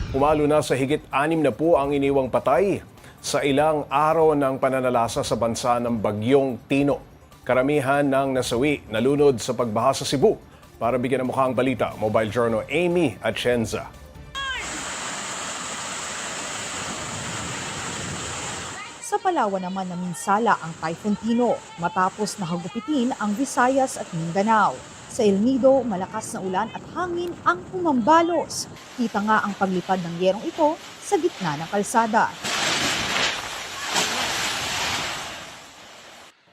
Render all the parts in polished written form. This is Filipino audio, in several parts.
Umalo na sa higit 6 na po ang iniwang patay sa ilang araw ng pananalasa sa bansa ng Bagyong Tino. Karamihan ng nasawi nalunod sa pagbaha sa Cebu. Para bigyan ng mukha ang balita, Mobile Journal Amy Atienza. Sa Palawan naman naminsala ang Typhoon Tino matapos nahagupitin ang Visayas at Mindanao. Sa El Nido, malakas na ulan at hangin ang pumambalos. Kita nga ang paglipad ng yerong ito sa gitna ng kalsada.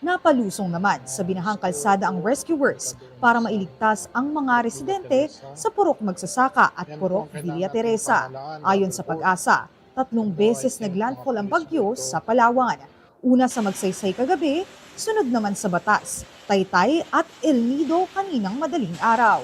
Napalusong naman sa binahang kalsada ang rescuers para mailigtas ang mga residente sa Purok Magsasaka at Purok Villa Teresa. Ayon sa Pag-asa, 3 beses naglandfall ang bagyo sa Palawan. Una sa Magsaysay kagabi, sunod naman sa Batas, Taytay at El Nido kaninang madaling araw.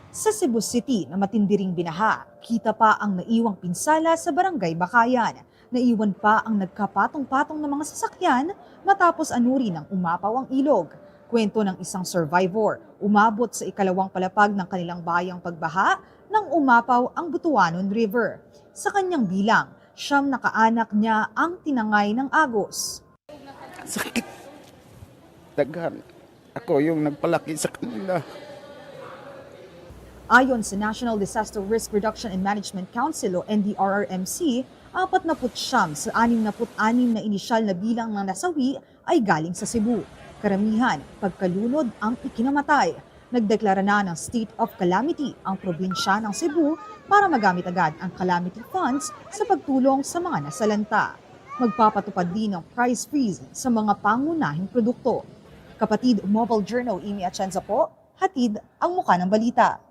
Sa Cebu City na matindi ring binaha, kita pa ang naiwang pinsala sa Barangay Bakayan. Naiwan pa ang nagkapatong-patong ng mga sasakyan matapos anuri ng umapaw ang ilog. Kwento ng isang survivor, umabot sa ikalawang palapag ng kanilang bayang pagbaha nang umapaw ang Butuanon River. Sa kanyang bilang, 9 na kaanak niya ang tinangay ng agos. Sakit. Daghan. Ako yung nagpalaki sa kanila. Ayon sa National Disaster Risk Reduction and Management Council o NDRRMC, 49 sa 66 na inisyal na bilang ng nasawi ay galing sa Cebu. Karamihan, pagkalunod ang ikinamatay. Nagdeklara na ng state of calamity ang probinsya ng Cebu para magamit agad ang calamity funds sa pagtulong sa mga nasalanta. Magpapatupad din ng price freeze sa mga pangunahing produkto. Kapatid Mobile Journal Amy Atienza po, hatid ang muka ng balita.